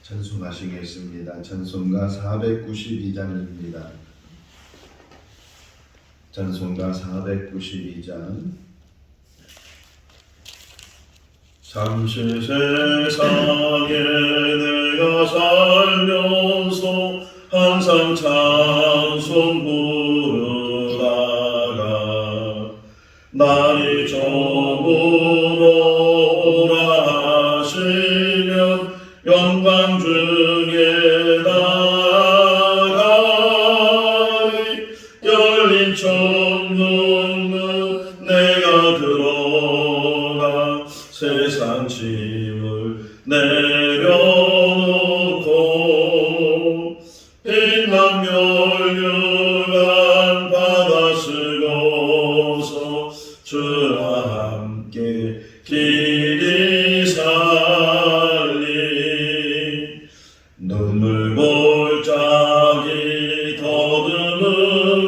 찬송하시겠습니다. 찬송가 492장입니다. 찬송가 492장. 잠시 세상에 내가 살면서 항상 찬송 부르다가 날이 저물어 오라 하시면 영광 중에 나가리. 열린 천국문 내가 들어가 세상 짐을 내려놓고 빛난 멸류관 받아 쓰고서 주와 함께 길이 살리. 눈물 골짜기 더듬으면서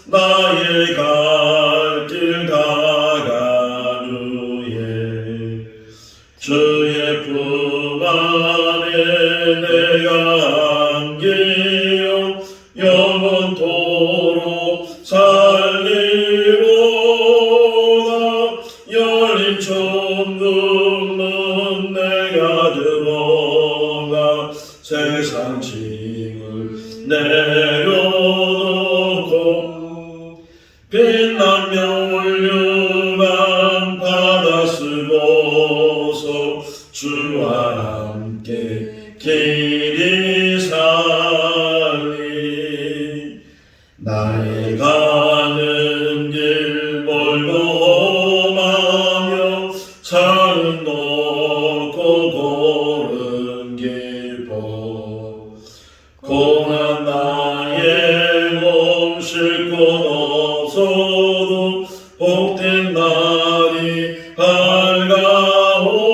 나의 갈 길 다가누에 주의 품 안에 내가 안기어 영원토록 살리로다. 열린 천국문 내가 들어가 세상 짐을 내려놓고 빛난 멸류관 받아 쓰고서 주와 함께 길이 살리. 나의 가는 길 멀고 험하며 산은 높고 고른 길보 고난 나의 몸 쉴 곳 없어도 복된 날이 밝아오리.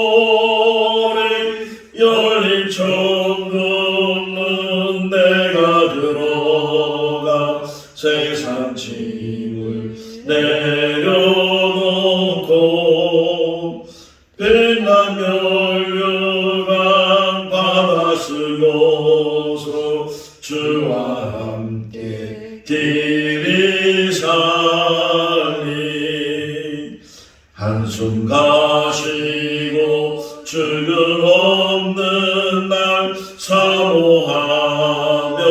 열린 천국문 내가 들어가 세상 짐을 내려놓고 빛난 멸류관 받아 쓰고서 주와 함께 길이 살리. 한숨 가시고 출근 없는 날 사모하며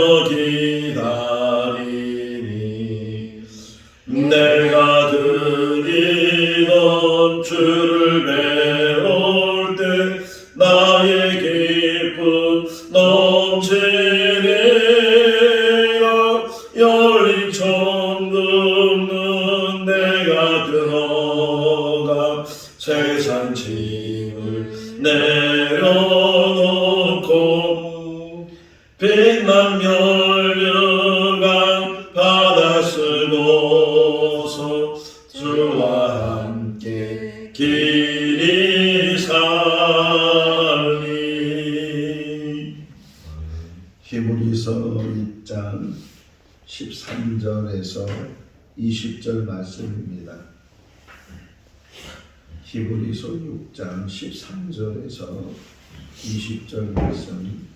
기다리니 내가 드리던 주를 배울 때 나의 기쁨 넘치리라. 열린 천국문 내가 들어가 세상 짐을 내려놓고 빛난 멸류관 받아 쓰고서 주와 함께 길이 살리. 히브리서 1장 13절에서 20절 말씀입니다. 히브리서 6장 13절에서 20절 말씀.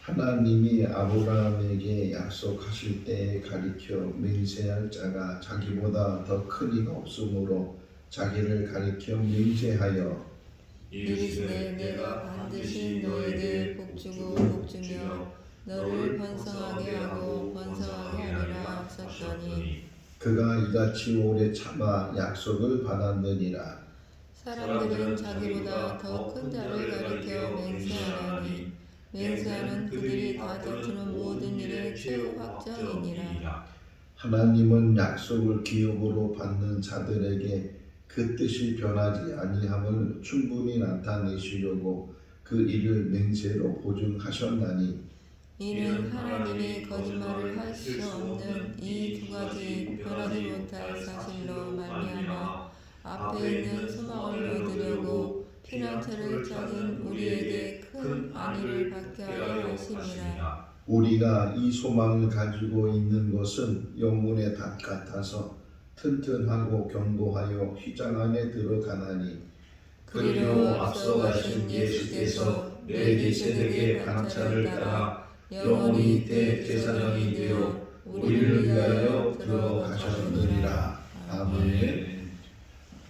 하나님이 아브라함에게 약속하실 때에 가리켜 맹세할 자가 자기보다 더 큰 이가 없으므로 자기를 가리켜 맹세하여 이르시되 내가 반드시 너에게 복주고 복주며 너를 번성하게 하고 번성하게 하리라 하셨더니 그가 이같이 오래 참아 약속을 받았느니라. 사람들은 자기보다 더 큰 자를 가리켜 맹세하나니 맹세하는 그들이 다 다투는 모든 일의 최후 확정이니라. 하나님은 약속을 기업으로 받는 자들에게 그 뜻이 변하지 아니함을 충분히 나타내시려고 그 일을 맹세로 보증하셨나니 이는 하나님이 거짓말을 할 수 없는 이 두 가지 변하지 못할 사실로 말미암아 앞에 있는 소망을 얻으려고 피난처를 찾은 우리에게 큰 안위를 받게 하려 하심이라. 우리가 이 소망을 가지고 있는 것은 영문의 닷 같아서 튼튼하고 견고하여 휘장 안에 들어가나니 그리로 앞서가신 예수께서 멜기세덱의 반차를 따라 영원히 대제사장이 되어 우리를 위하여 들어가셨느니라. 아멘.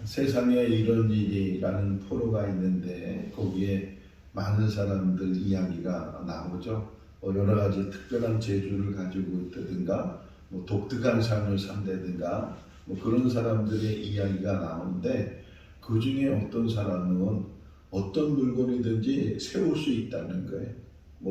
세상에 이런 일이라는 포로가 있는데 거기에 많은 사람들 이야기가 나오죠. 여러 가지 특별한 재주를 가지고 있다든가 독특한 삶을 산다든가 그런 사람들의 이야기가 나오는데 그 중에 어떤 사람은 어떤 물건이든지 세울 수 있다는 거예요.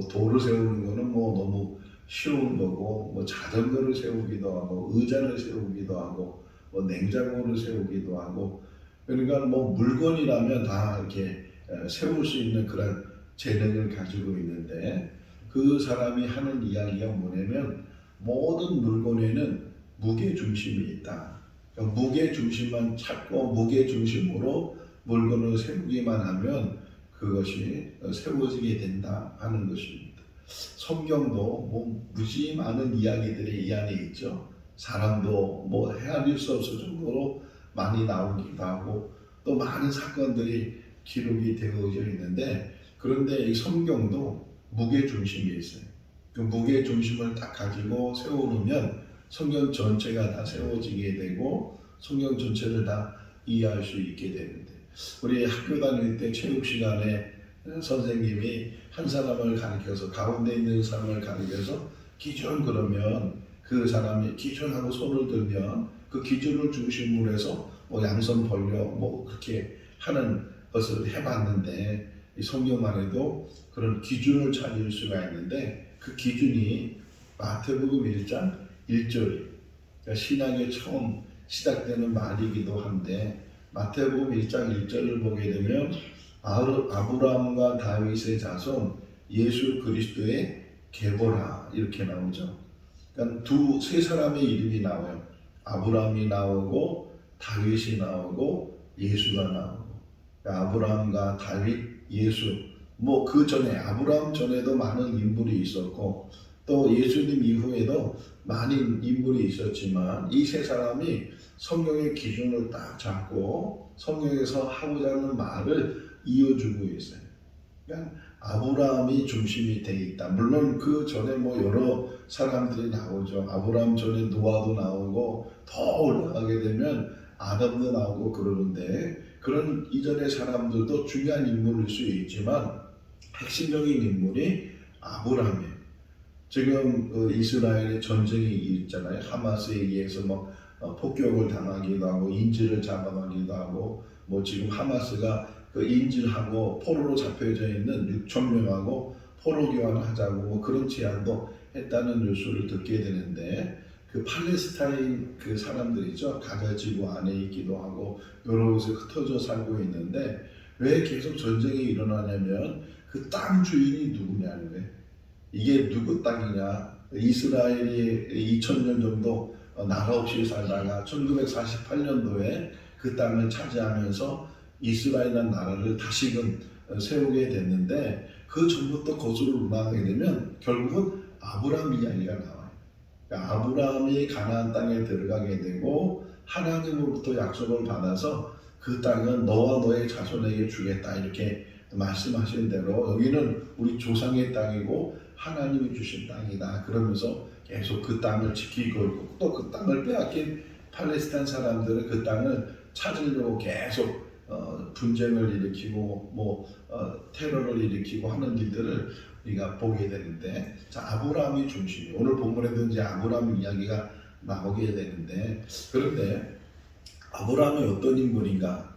돌을 세우는 거는 너무 쉬운 거고 자전거를 세우기도 하고 의자를 세우기도 하고 냉장고를 세우기도 하고 그러니까 물건이라면 다 이렇게 세울 수 있는 그런 재능을 가지고 있는데 그 사람이 하는 이야기가 뭐냐면 모든 물건에는 무게 중심이 있다. 그러니까 무게 중심만 찾고 무게 중심으로 물건을 세우기만 하면 그것이 세워지게 된다 하는 것입니다. 성경도 무지 많은 이야기들이 이 안에 있죠. 사람도 헤아릴 수 없을 정도로 많이 나오기도 하고 또 많은 사건들이 기록이 되어져 있는데 그런데 이 성경도 무게 중심이 있어요. 그 무게 중심을 딱 가지고 세워놓으면 성경 전체가 다 세워지게 되고 성경 전체를 다 이해할 수 있게 되는데 우리 학교 다닐 때 체육 시간에 선생님이 한 사람을 가르쳐서 가운데 있는 사람을 가르쳐서 기준 그러면 그 사람이 기준하고 손을 들면 그 기준을 중심으로 해서 양손 벌려 그렇게 하는 것을 해봤는데 이 성경만 해도 그런 기준을 찾을 수가 있는데 그 기준이 마태복음 1장 1절 그러니까 신약의 처음 시작되는 말이기도 한데 마태복음 1장 1절을 보게 되면 아브라함과 다윗의 자손 예수 그리스도의 계보라 이렇게 나오죠. 그러니까 세 사람의 이름이 나와요. 아브라함이 나오고 다윗이 나오고 예수가 나오고 그러니까 아브라함과 다윗, 예수 그 전에 아브라함 전에도 많은 인물이 있었고 또 예수님 이후에도 많은 인물이 있었지만 이 세 사람이 성경의 기준을 딱 잡고 성경에서 하고자 하는 말을 이어주고 있어요. 그러니까 아브라함이 중심이 돼 있다. 물론 그 전에 여러 사람들이 나오죠. 아브라함 전에 노아도 나오고 더 올라가게 되면 아담도 나오고 그러는데 그런 이전의 사람들도 중요한 인물일 수 있지만 핵심적인 인물이 아브라함이에요. 지금 이스라엘의 전쟁이 있잖아요. 하마스에 의해서 폭격을 당하기도 하고 인질을 잡아가기도 하고 지금 하마스가 그 인질하고 포로로 잡혀져 있는 6천 명하고 포로 교환하자고 그런 제안도 했다는 뉴스를 듣게 되는데 그 팔레스타인 그 사람들이죠. 가자 지구 안에 있기도 하고 여러 곳에 흩어져 살고 있는데 왜 계속 전쟁이 일어나냐면 그 땅 주인이 누구냐는 거예요. 이게 누구 땅이냐? 이스라엘이 2000년 정도 나라 없이 살다가 1948년도에 그 땅을 차지하면서 이스라엘이라는 나라를 다시금 세우게 됐는데 그 전부터 거슬러 올라가게 되면 결국은 아브라함 이야기가 나와요. 그러니까 아브라함이 가나안 땅에 들어가게 되고 하나님으로부터 약속을 받아서 그 땅은 너와 너의 자손에게 주겠다 이렇게 말씀하신 대로 여기는 우리 조상의 땅이고 하나님이 주신 땅이다 그러면서 계속 그 땅을 지키고 있고 또 그 땅을 빼앗긴 팔레스타인 사람들은 그 땅을 찾으려고 계속 분쟁을 일으키고 테러를 일으키고 하는 일들을 우리가 보게 되는데 자 아브라함이 중심이 오늘 본문에도 이제 아브라함 이야기가 나오게 되는데 그런데 아브라함이 어떤 인물인가?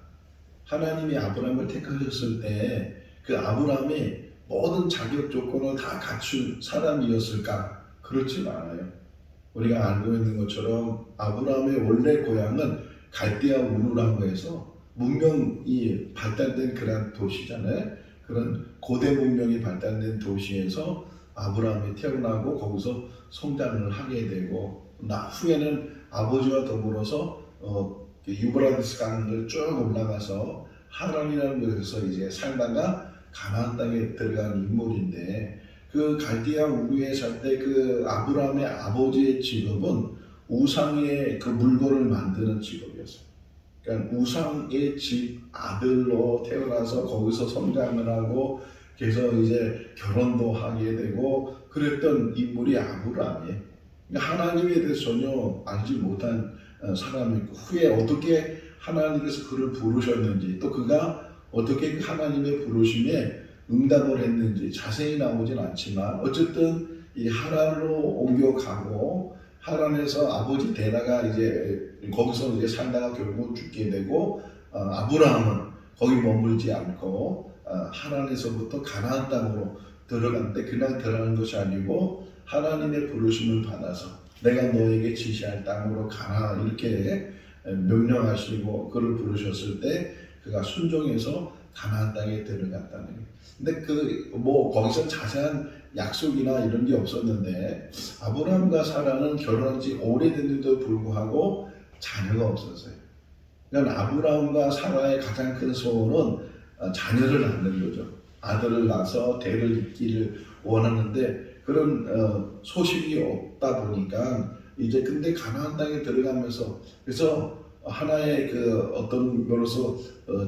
하나님이 아브라함을 택하셨을 때 그 아브라함이 모든 자격 조건을 다 갖춘 사람이었을까? 그렇지 않아요. 우리가 알고 있는 것처럼 아브라함의 원래 고향은 갈대아 우르라고 해서 문명이 발달된 그런 도시잖아요. 그런 고대 문명이 발달된 도시에서 아브라함이 태어나고 거기서 성장을 하게 되고 후에는 아버지와 더불어서 유브라데스 강을 쭉 올라가서 하란이라는 곳에서 이제 살다가 가나안 땅에 들어간 인물인데 그 갈대아 우르에 살 때 그 아브라함의 아버지의 직업은 우상의 그 물건을 만드는 직업이었어요. 그러니까 우상의 집 아들로 태어나서 거기서 성장을 하고 그래서 이제 결혼도 하게 되고 그랬던 인물이 아브라함이에요. 그러니까 하나님에 대해서 전혀 알지 못한 사람이고 후에 어떻게 하나님께서 그를 부르셨는지 또 그가 어떻게 그 하나님의 부르심에 응답을 했는지 자세히 나오진 않지만 어쨌든 이 하란으로 옮겨가고 하란에서 아버지 데라가 이제 거기서 이제 살다가 결국 죽게 되고 아브라함은 거기 머물지 않고 하란에서부터 가나안 땅으로 들어갔는데 그냥 들어가는 것이 아니고 하나님의 부르심을 받아서 내가 너에게 지시할 땅으로 가라 이렇게 명령하시고 그를 부르셨을 때 그가 순종해서 가나안 땅에 들어갔다는 거예요. 근데 그 뭐 거기서 자세한 약속이나 이런 게 없었는데 아브라함과 사라는 결혼한 지 오래됐는데도 불구하고 자녀가 없었어요. 그러니까 아브라함과 사라의 가장 큰 소원은 자녀를 낳는 거죠. 아들을 낳아서 대를 잇기를 원하는데 그런 소식이 없다 보니까 이제 근데 가나안 땅에 들어가면서 그래서 하나의 그 어떤 면으로서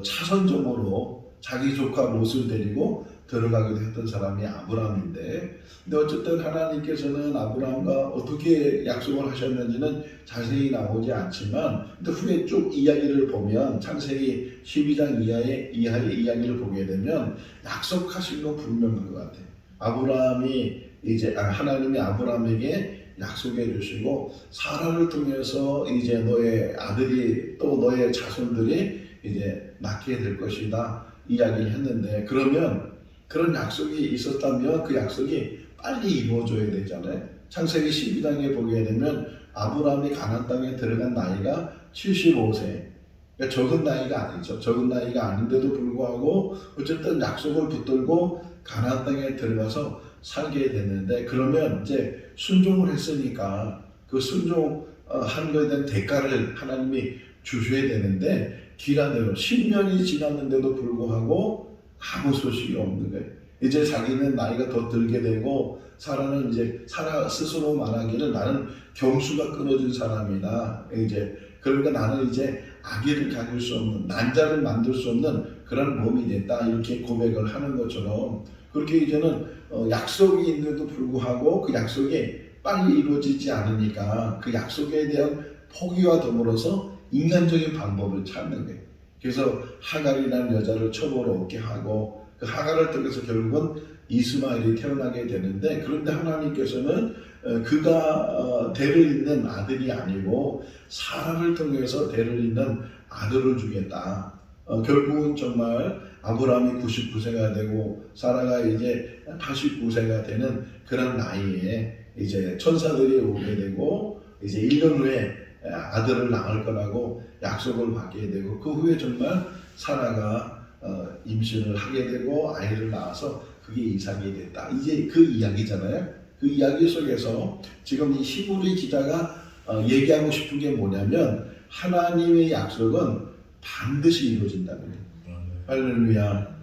차선점으로 자기 조카 롯을 데리고 들어가기도 했던 사람이 아브라함인데 근데 어쨌든 하나님께서는 아브라함과 어떻게 약속을 하셨는지는 자세히 나오지 않지만 근데 후에 쭉 이야기를 보면 창세기 12장 이하의 이야기를 보게 되면 약속하신 건 분명한 것 같아요. 아브라함이 이제 하나님이 아브라함에게 약속해 주시고 사라를 통해서 이제 너의 아들이 또 너의 자손들이 이제 낳게 될 것이다 이야기를 했는데 그러면 그런 약속이 있었다면 그 약속이 빨리 이루어져야 되잖아요. 창세기 12장에 보게 되면 아브라함이 가나안 땅에 들어간 나이가 75세. 그러니까 적은 나이가 아니죠. 적은 나이가 아닌데도 불구하고 어쨌든 약속을 붙들고 가나안 땅에 들어가서 살게 됐는데 그러면 이제 순종을 했으니까 그 순종한 것에 대한 대가를 하나님이 주셔야 되는데 기라대로 10년이 지났는데도 불구하고 아무 소식이 없는 거예요. 이제 자기는 나이가 더 들게 되고 사라는 이제 사라 스스로 말하기를 나는 경수가 끊어진 사람이다. 이제 그러니까 나는 이제 아기를 가질 수 없는 난자를 만들 수 없는 그런 몸이 됐다 이렇게 고백을 하는 것처럼 그렇게 이제는 약속이 있는데도 불구하고 그 약속이 빨리 이루어지지 않으니까 그 약속에 대한 포기와 더불어서 인간적인 방법을 찾는 거예요. 그래서 하갈이라는 여자를 처벌을 얻게 하고 그 하갈을 통해서 결국은 이스마엘이 태어나게 되는데 그런데 하나님께서는 그가 대를 잇는 아들이 아니고 사라를 통해서 대를 잇는 아들을 주겠다. 결국은 정말 아브라함이 99세가 되고 사라가 이제 89세가 되는 그런 나이에 이제 천사들이 오게 되고 이제 1년 후에 아들을 낳을 거라고 약속을 받게 되고 그 후에 정말 사라가 임신을 하게 되고 아이를 낳아서 그게 이삭이 됐다. 이제 그 이야기잖아요. 그 이야기 속에서 지금 이 히브리 기자가 얘기하고 싶은 게 뭐냐면 하나님의 약속은 반드시 이루어진다는 거예요. 할렐루야.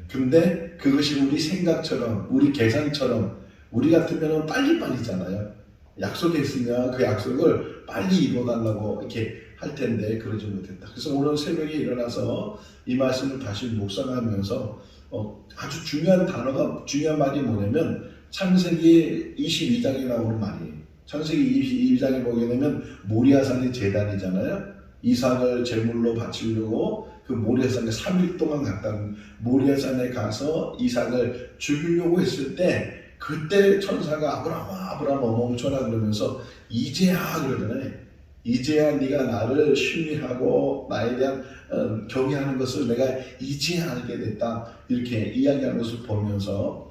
근데 그것이 우리 생각처럼 우리 계산처럼 우리 같으면 빨리빨리잖아요. 약속했으면 그 약속을 빨리 이루어달라고 이렇게 할 텐데 그러지 못했다. 그래서 오늘 새벽에 일어나서 이 말씀을 다시 묵상하면서 아주 중요한 말이 뭐냐면 창세기 22장에 나오는 말이에요. 창세기 22장에 보게 되면 모리아산이 제단이잖아요. 이삭을 제물로 바치려고 그 모리아산에 3일 동안 갔다는 모리아산에 가서 이삭을 죽이려고 했을 때 그때 천사가 아브라함아 멈춰라 그러면서 이제야 그러잖아요. 이제야 네가 나를 신뢰하고 나에 대한 경외하는 것을 내가 이제야 알게 됐다 이렇게 이야기하는 것을 보면서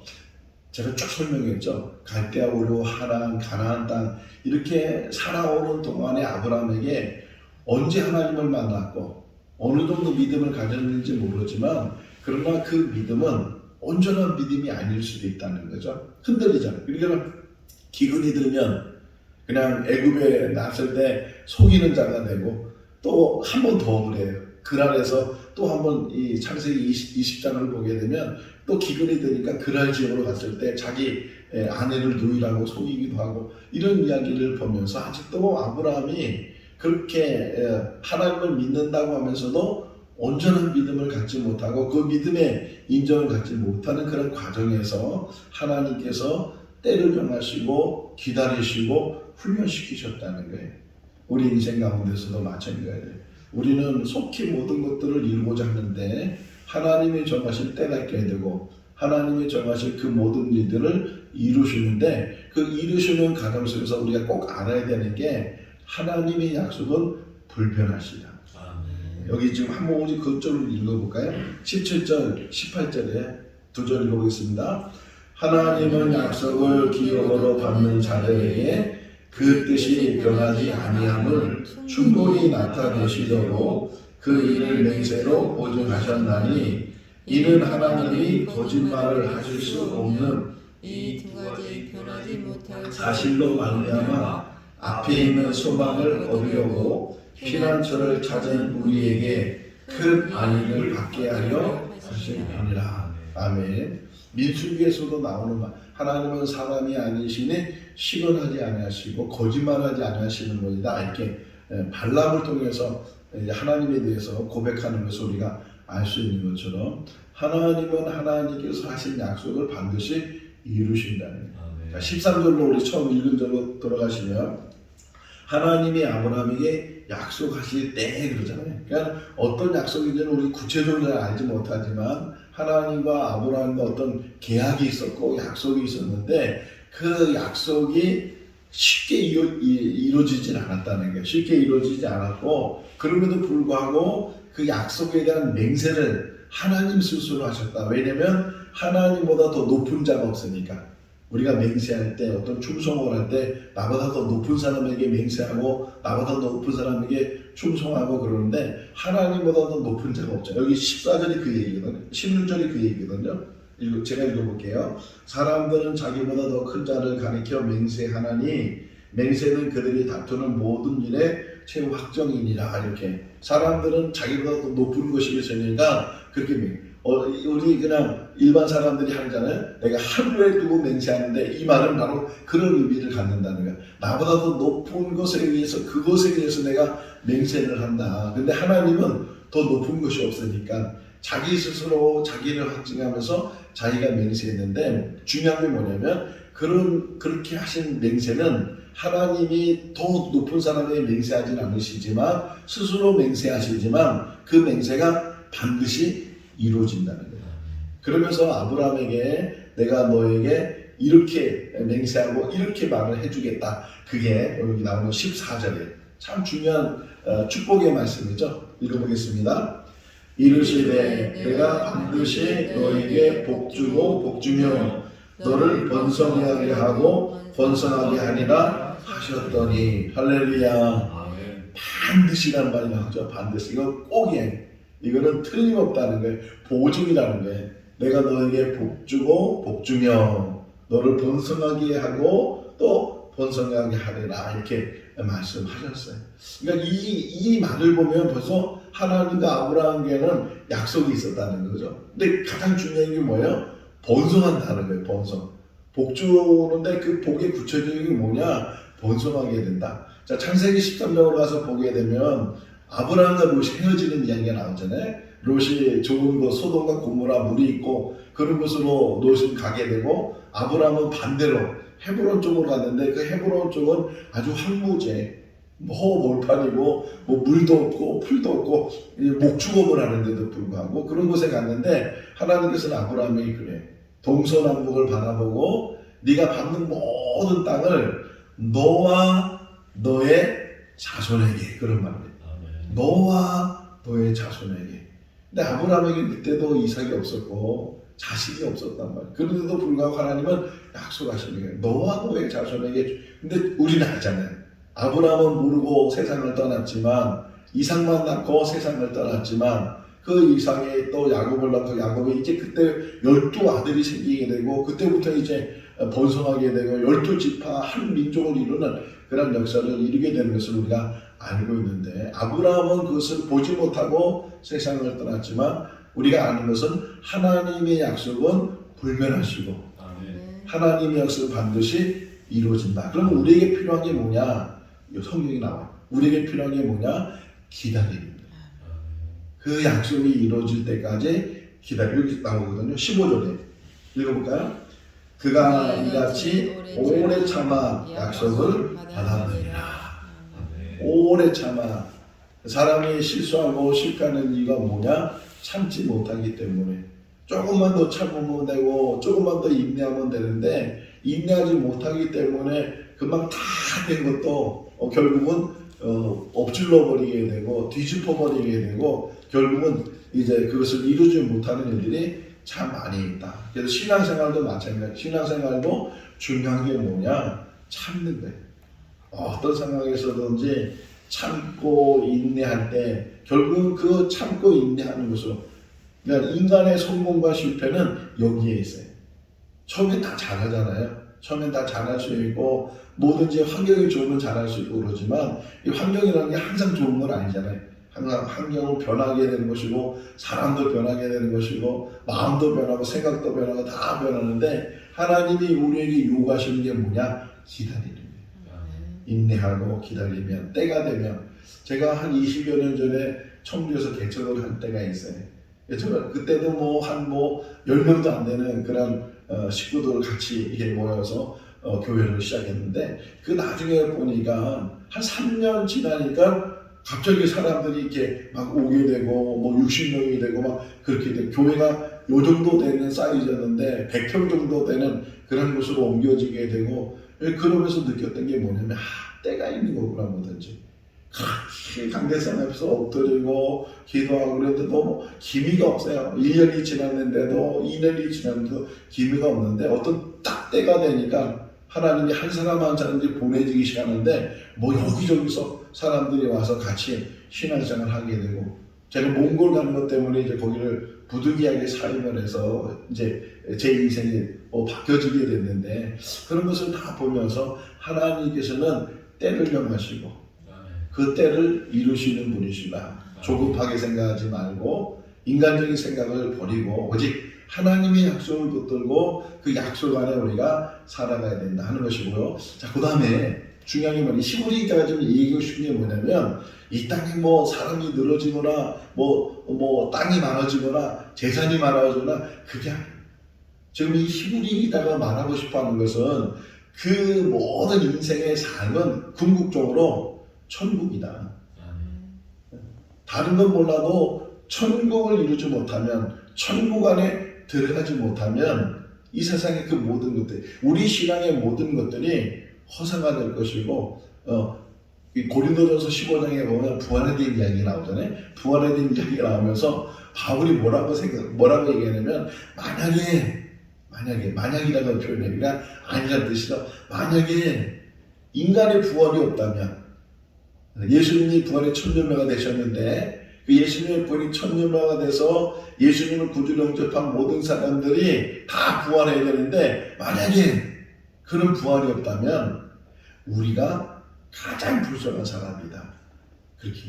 제가 쭉 설명했죠. 갈대아 우르 하란 가나안 땅 이렇게 살아오는 동안에 아브라함에게 언제 하나님을 만났고 어느 정도 믿음을 가졌는지 모르지만 그러나 그 믿음은 온전한 믿음이 아닐 수도 있다는 거죠. 흔들리잖아요. 그러니까 기근이 들면 그냥 애굽에 났을 때 속이는 자가 되고 또 한 번 더 그래요. 그랄에서 또 한 번 이 창세기 20장을 보게 되면 또 기근이 되니까 그랄 지역으로 갔을 때 자기 아내를 누이라고 속이기도 하고 이런 이야기를 보면서 아직도 아브라함이 그렇게 하나님을 믿는다고 하면서도 온전한 믿음을 갖지 못하고 그 믿음의 인정을 갖지 못하는 그런 과정에서 하나님께서 때를 정하시고 기다리시고 훈련시키셨다는 거예요. 우리 인생 가운데서도 마찬가지예요. 우리는 속히 모든 것들을 이루고자 하는데 하나님이 정하실 때가 있게 되고 하나님이 정하실 그 모든 일들을 이루시는데 그 이루시는 과정 속에서 우리가 꼭 알아야 되는 게 하나님의 약속은 불변하시다. 여기 지금 한번 우리 그 절을 읽어볼까요? 17절, 18절에 두 절 읽어보겠습니다. 하나님은 약속을 기업으로 받는 자들에게 그 뜻이 변하지 아니함을 충분히 나타내시려고 그 일을 맹세로 보증하셨나니 이는 하나님이 거짓말을 하실 수 없는 이 두 가지 변하지 못할 사실로 말미암아 앞에 있는 소망을 얻으려고 피난처를 찾은 우리에게 큰 안위를 받게 하려 하시니라. 아멘. 민수기에서도 나오는 말, 하나님은 사람이 아니시니 시건하지 아니하시고 거짓말하지 아니하시는 분이다. 이렇게 발람을 통해서 하나님에 대해서 고백하는 것을 우리가 알 수 있는 것처럼 하나님은 하나님께서 하신 약속을 반드시 이루신다는 거예요. 13절로 우리 처음 읽은 절로 돌아가시면 하나님이 아브라함에게 약속하실 때 그러잖아요. 그러니까 어떤 약속인지는 우리 구체적으로 잘 알지 못하지만 하나님과 아브라함과 어떤 계약이 있었고 약속이 있었는데 그 약속이 쉽게 이루어지진 않았다는 거예요. 쉽게 이루어지지 않았고 그럼에도 불구하고 그 약속에 대한 맹세를 하나님 스스로 하셨다. 왜냐하면 하나님보다 더 높은 자가 없으니까. 우리가 맹세할 때 어떤 충성을 할 때 나보다 더 높은 사람에게 맹세하고 나보다 더 높은 사람에게 충성하고 그러는데 하나님보다 더 높은 자가 없죠. 여기 14절이 그 얘기거든요. 16절이 그 얘기거든요. 제가 읽어볼게요. 사람들은 자기보다 더 큰 자를 가리켜 맹세하나니 맹세는 그들이 다투는 모든 일의 최후 확정이니라. 이렇게 사람들은 자기보다 더 높은 것이 있으니까 그렇게 우리 그냥 일반 사람들이 하잖아요. 내가 하루에 두고 맹세하는데 이 말은 바로 그런 의미를 갖는다는 거야. 나보다 더 높은 것에 의해서 그것에 의해서 내가 맹세를 한다. 근데 하나님은 더 높은 것이 없으니까 자기 스스로 자기를 확증하면서 자기가 맹세했는데 중요한 게 뭐냐면 그렇게 하신 맹세는 하나님이 더 높은 사람에게 맹세하진 않으시지만 스스로 맹세하시지만 그 맹세가 반드시 이루어진다는 거예요. 그러면서 아브라함에게 내가 너에게 이렇게 맹세하고 이렇게 말을 해주겠다. 그게 여기 나오는 14절에 참 중요한 축복의 말씀이죠. 읽어보겠습니다. 이르시되 내가 반드시 너에게 복주고 복주며 너를 번성하게 하고 번성하게 하리라 하셨더니 할렐루야. 반드시란 말이 나오죠. 반드시. 이거 꼭이에요. 이거는 틀림없다는 거예요. 보증이라는 거예요. 내가 너에게 복주고 복주며 너를 번성하게 하고 또 번성하게 하리라 이렇게 말씀하셨어요. 그러니까 이 말을 보면 벌써 하나님과 아브라함에게는 약속이 있었다는 거죠. 근데 가장 중요한 게 뭐예요? 번성한다는 거예요. 번성. 복주는데 그 복의 구체적인 게 뭐냐? 번성하게 된다. 자, 창세기 13장으로 가서 보게 되면 아브라함과 롯이 헤어지는 이야기가 나오잖아요. 롯이 좋은 곳 소돔과 고모라 물이 있고 그런 곳으로 롯이 가게 되고 아브라함은 반대로 헤브론 쪽으로 갔는데 그 헤브론 쪽은 아주 황무지 허허몰판이고 뭐 물도 없고 풀도 없고 목축업을 하는데도 불구하고 그런 곳에 갔는데 하나님께서는 아브라함에게 그래. 동서남북을 바라보고 네가 받는 모든 땅을 너와 너의 자손에게 그런 말이에요. 너와 너의 자손에게. 근데 아브라함에게 그때도 이삭이 없었고 자식이 없었단 말이에요. 그런데도 불구하고 하나님은 약속하시는 거예요. 너와 너의 자손에게. 근데 우리는 알잖아요. 아브라함은 모르고 세상을 떠났지만 이삭만 낳고 세상을 떠났지만 그 이삭이 또 야곱을 낳고 야곱이 이제 그때 12아들이 생기게 되고 그때부터 이제 번성하게 되고 12지파 한 민족을 이루는 그런 역사를 이루게 되는 것을 우리가 알고 있는데 아브라함은 그것을 보지 못하고 세상을 떠났지만 우리가 아는 것은 하나님의 약속은 불변하시고 하나님의 약속은 반드시 이루어진다. 그럼 우리에게 필요한 게 뭐냐? 성경이 나와요. 우리에게 필요한 게 뭐냐? 기다림입니다. 그 약속이 이루어질 때까지 기다려. 여기 나오거든요. 15절에 읽어볼까요? 그가 이같이 오래 참아 약속을 받았느니라. 오래 참아. 사람이 실수하고 실패하는 이유가 뭐냐? 참지 못하기 때문에. 조금만 더 참으면 되고 조금만 더 인내하면 되는데 인내하지 못하기 때문에 금방 다 된 것도 결국은 엎질러 버리게 되고 뒤집어 버리게 되고 결국은 이제 그것을 이루지 못하는 일들이 참 많이 있다. 그래서 신앙생활도 마찬가지야. 신앙생활도 중요한 게 뭐냐? 참는 거예요. 어떤 상황에서든지 참고 인내할 때 결국은 그 참고 인내하는 것으로, 그러니까 인간의 성공과 실패는 여기에 있어요. 처음에 다 잘하잖아요. 처음엔 다 잘할 수 있고 뭐든지 환경이 좋으면 잘할 수 있고 그러지만 이 환경이라는 게 항상 좋은 건 아니잖아요. 항상 환경은 변하게 되는 것이고 사람도 변하게 되는 것이고 마음도 변하고 생각도 변하고 다 변하는데 하나님이 우리에게 요구하시는 게 뭐냐? 기다리는 거예요. 인내하고 기다리면 때가 되면, 제가 한 20여 년 전에 청주에서 개척을 한 때가 있어요. 그때도 한 10명도 안 되는 그런 식구들 같이 이렇게 모여서 교회를 시작했는데 그 나중에 보니까 한 3년 지나니까 갑자기 사람들이 이렇게 막 오게 되고 60명이 되고 막 그렇게 돼. 교회가 요 정도 되는 사이즈였는데 100평 정도 되는 그런 곳으로 옮겨지게 되고, 그러면서 느꼈던 게 뭐냐면 때가 있는 거구나. 뭐든지 같이 강대상 앞에서 엎드리고 기도하고 그랬는데도 기미가 없어요. 1년이 지났는데도 2년이 지났는데도 기미가 없는데 어떤 딱 때가 되니까 하나님이 한 사람 한 사람들이 보내지기 시작하는데 여기저기서 사람들이 와서 같이 신앙생활을 하게 되고, 제가 몽골 가는 것 때문에 이제 거기를 부득이하게 사임을 해서 이제 제 인생이 바뀌어지게 됐는데, 그런 것을 다 보면서 하나님께서는 때를 정하시고 그 때를 이루시는 분이시다. 조급하게 생각하지 말고 인간적인 생각을 버리고 오직 하나님의 약속을 붙들고 그 약속 안에 우리가 살아가야 된다 하는 것이고요. 자, 그 다음에 중요한 게 뭐냐? 시므리기가 좀 얘기하고 싶은 게 뭐냐면 이 땅에 사람이 늘어지거나 땅이 많아지거나 재산이 많아지거나 그게 아니에요. 지금 이 시므리기다가 말하고 싶어하는 것은 그 모든 인생의 삶은 궁극적으로 천국이다. 다른 건 몰라도 천국을 이루지 못하면, 천국 안에 들어가지 못하면 이 세상의 그 모든 것들, 우리 신앙의 모든 것들이 허상가 될 것이고, 이 고린도전서 15장에 보면 부활에 대한 이야기 나오잖아요. 부활에 대한 이야기가 나오면서 바울이 뭐라고 얘기하냐면 만약이라고 표현해요. 아니라는 뜻이죠. 만약에 인간의 부활이 없다면, 예수님이 부활의 천년매가 되셨는데 그 예수님의 부활이 천년매가 돼서 예수님을 구주로 영접한 모든 사람들이 다 부활해야 되는데 만약에 그런 부활이 없다면 우리가 가장 불쌍한 사람이다. 그렇게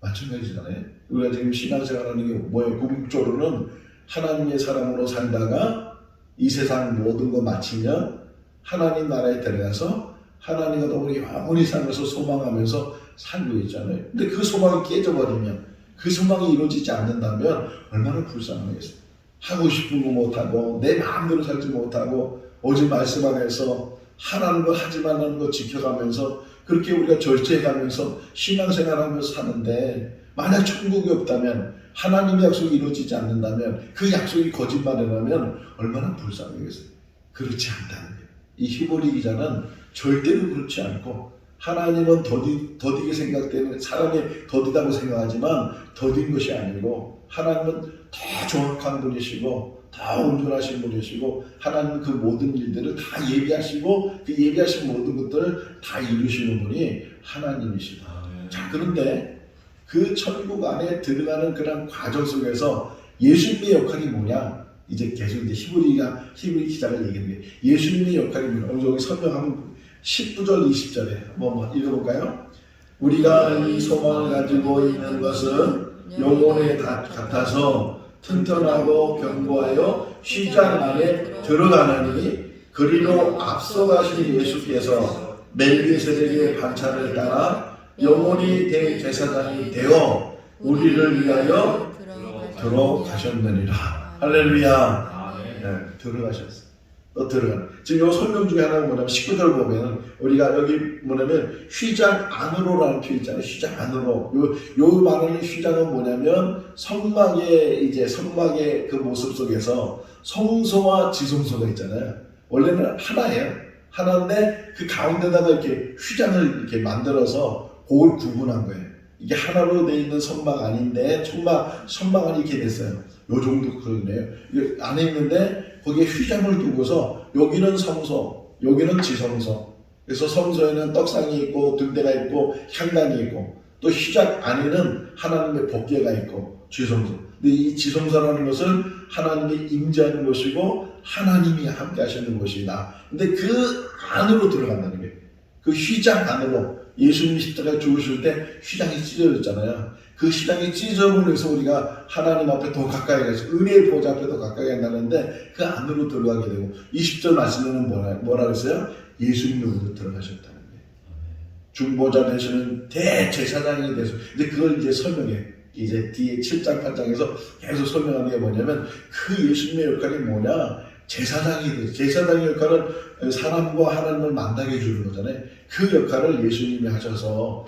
마찬가지잖아요. 우리가 지금 신앙생활하는 게 뭐예요? 궁극적으로는 하나님의 사람으로 살다가 이 세상 모든 거 마치면 하나님 나라에 들어가서 하나님과 더불어 영원히 살면서 소망하면서 살고 있잖아요. 근데 그 소망이 깨져버리면, 그 소망이 이루어지지 않는다면 얼마나 불쌍하겠어요. 하고 싶은 거 못하고 내 마음대로 살지 못하고 오직 말씀 안에서 하라는 거 하지 말라는 거 지켜가면서 그렇게 우리가 절제해가면서 신앙생활하면서 사는데, 만약 천국이 없다면, 하나님의 약속이 이루어지지 않는다면, 그 약속이 거짓말이라면 얼마나 불쌍하겠어요. 그렇지 않다는 거예요. 이 히브리 기자는 절대로 그렇지 않고, 하나님은 더디게 생각되는, 사람이 더디다고 생각하지만 더딘 것이 아니고 하나님은 더 정확한 분이시고 더 온전하신 분이시고 하나님은 그 모든 일들을 다 예비하시고 그 예비하신 모든 것들을 다 이루시는 분이 하나님이시다. 자, 그런데 그 천국 안에 들어가는 그런 과정 속에서 예수님의 역할이 뭐냐? 이제 계속 히브리 기자가 얘기하는 게 예수님의 역할이 뭐냐? 여기 설명하면 19절 20절에 한번 읽어볼까요? 우리가 이 소망을 가지고 있는 것은 영혼에 같아서 튼튼하고 견고하여 휘장 안에 들어가느니 그리로 앞서가신 예수께서 멜기세덱의 반차를 따라 영원히 대제사장이 되어 우리를 위하여 들어가셨느니라. 할렐루야. 네, 들어가셨어. 또 들어가. 지금 이 설명 중에 하나가 뭐냐면 19절 보면 우리가 여기 뭐냐면 휘장 안으로라는 표현 있잖아요. 휘장 안으로. 요 말하는 휘장은 뭐냐면 성막의 그 모습 속에서 성소와 지성소가 있잖아요. 원래는 하나예요. 하나인데 그 가운데다가 이렇게 휘장을 이렇게 만들어서 그걸 구분한 거예요. 이게 하나로 되어 있는 선막 아닌데 선막 안이 이렇게 됐어요. 요 정도 그러네요. 안에 있는데 거기에 휘장을 두고서 여기는 성소, 여기는 지성소. 그래서 성소에는 떡상이 있고 등대가 있고 향단이 있고 또 휘장 안에는 하나님의 법궤가 있고 지성소. 근데 이 지성소라는 것은 하나님이 임재하는 곳이고 하나님이 함께 하시는 곳이다. 근데 그 안으로 들어간다는 거예요. 그 휘장 안으로 예수님이 십자가에 죽으실 때 휘장이 찢어졌잖아요. 그 휘장이 찢어짐으로 해서 우리가 하나님 앞에 더 가까이 가서 은혜의 보좌 앞에 더 가까이 간다는데 그 안으로 들어가게 되고 20절 말씀에는 뭐라 그랬어요? 예수님이 먼저 들어가셨다는 거예요. 중보자 되시는 대제사장이 돼서 근데 그걸 이제 설명해. 이제 뒤에 7장 8장에서 계속 설명하는 게 뭐냐면 그 예수님의 역할이 뭐냐? 제사장이 돼. 제사장의 역할은 사람과 하나님을 만나게 해주는 거잖아요. 그 역할을 예수님이 하셔서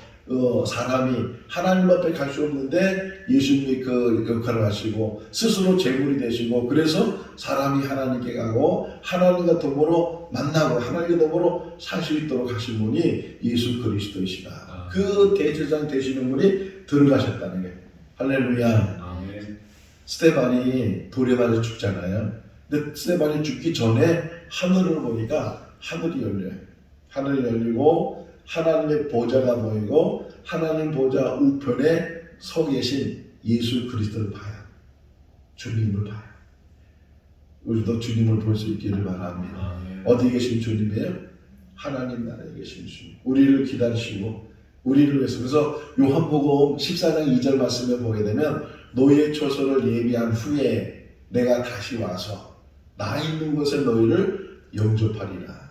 사람이 하나님 앞에 갈 수 없는데 예수님이 그 역할을 하시고 스스로 제물이 되시고 그래서 사람이 하나님께 가고 하나님과 더불어 만나고 하나님과 더불어 살 수 있도록 하신 분이 예수 그리스도이시다. 그 대제사장 되시는 분이 들어가셨다는 게 할렐루야. 아멘. 스데반이 돌에 맞아 죽잖아요. 근데 스데반이 죽기 전에 하늘을 보니까 하늘이 열려요. 하늘이 열리고 하나님의 보좌가 보이고 하나님 보좌 우편에 서 계신 예수 그리스도를 봐요. 주님을 봐요. 우리도 주님을 볼 수 있기를 바랍니다. 어디 계신 주님이에요? 하나님 나라에 계신 주님. 우리를 기다리시고 우리를 위해서. 그래서 요한복음 14장 2절 말씀에 보게 되면 너희의 처소를 예비한 후에 내가 다시 와서 나 있는 곳에 너희를 영접하리라.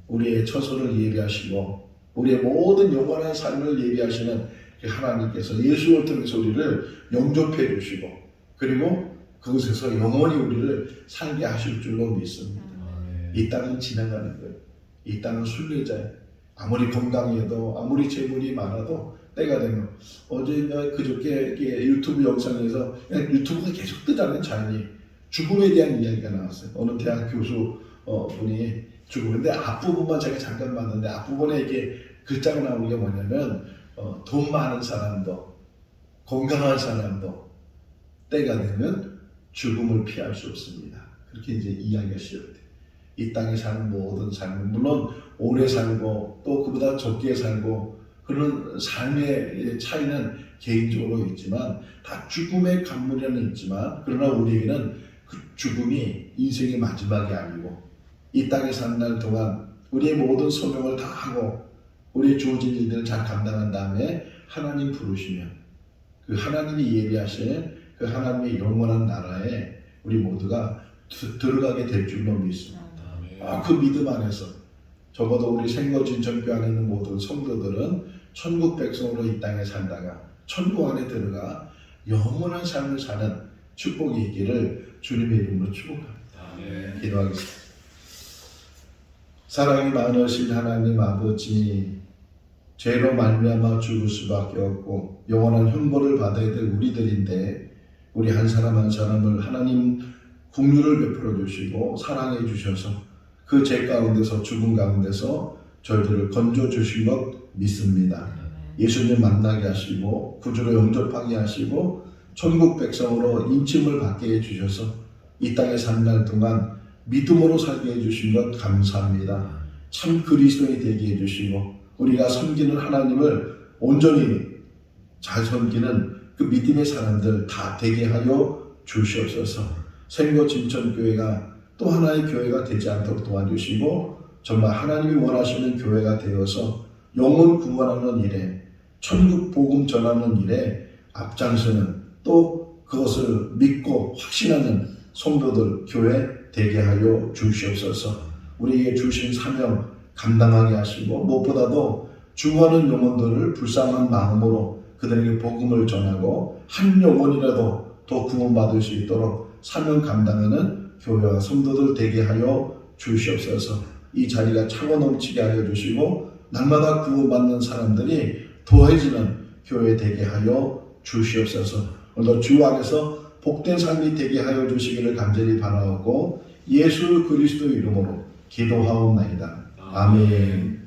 우리의 처소를 예비하시고 우리의 모든 영원한 삶을 예비하시는 하나님께서 예수를 통해서 우리를 영접해 주시고 그리고 그곳에서 영원히 우리를 살게 하실 줄로 믿습니다. 이 땅은 지나가는 거예요. 이 땅은 순례자예요. 아무리 건강해도 아무리 재물이 많아도 때가 되면 어제나 그저께 유튜브 영상에서 그냥 유튜브가 계속 뜨잖아요. 자연히 죽음에 대한 이야기가 나왔어요. 어느 대학 교수 분이 죽음인데 앞부분만 제가 잠깐 봤는데 앞부분에 이렇게 글자가 나오는 게 뭐냐면 돈 많은 사람도 건강한 사람도 때가 되면 죽음을 피할 수 없습니다. 그렇게 이제 이야기가 시작돼요. 이 땅에 사는 모든 삶은 물론 오래 살고 또 그보다 적게 살고 그런 삶의 차이는 개인적으로 있지만 다 죽음의 관문에는 있지만 그러나 우리에게는 그 죽음이 인생의 마지막이 아니고 이 땅에 사는 날 동안 우리의 모든 소명을 다 하고 우리의 주어진 일들을 잘 감당한 다음에 하나님 부르시면 그 하나님이 예비하신 그 하나님의 영원한 나라에 우리 모두가 들어가게 될 줄로 믿습니다. 그 믿음 안에서 적어도 우리 생거진천교 안에 있는 모든 성도들은 천국 백성으로 이 땅에 살다가 천국 안에 들어가 영원한 삶을 사는 축복이 있기를 주님의 이름으로 축복합니다. 기도하겠습니다. 사랑이 많으신 하나님 아버지, 죄로 말미암아 죽을 수밖에 없고 영원한 형벌을 받아야 될 우리들인데 우리 한 사람 한 사람을 하나님 긍휼을 베풀어 주시고 사랑해 주셔서 그 죄 가운데서 죽음 가운데서 저희들을 건져 주신 것 믿습니다. 예수님 만나게 하시고 구주로 영접하게 하시고 천국 백성으로 인침을 받게 해주셔서 이 땅에 사는 날 동안 믿음으로 살게 해주신 것 감사합니다. 참 그리스도인이 되게 해주시고 우리가 섬기는 하나님을 온전히 잘 섬기는 그 믿음의 사람들 다 되게 하여 주시옵소서. 생거진천교회가 또 하나의 교회가 되지 않도록 도와주시고 정말 하나님이 원하시는 교회가 되어서 영혼 구원하는 일에 천국 복음 전하는 일에 앞장서는 또 그것을 믿고 확신하는 성도들 교회 되게 하여 주시옵소서. 우리에게 주신 사명 감당하게 하시고 무엇보다도 죽어가는 영혼들을 불쌍한 마음으로 그들에게 복음을 전하고 한 영혼이라도 더 구원받을 수 있도록 사명 감당하는 교회와 성도들 되게 하여 주시옵소서. 이 자리가 차고 넘치게 하여 주시고 날마다 구원받는 사람들이 더해지는 교회 되게 하여 주시옵소서. 오늘도 주 안에서 복된 삶이 되게 하여 주시기를 간절히 바라오고 예수 그리스도 이름으로 기도하옵나이다. 아멘.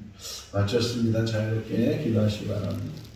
마쳤습니다. 자유롭게 기도하시기 바랍니다.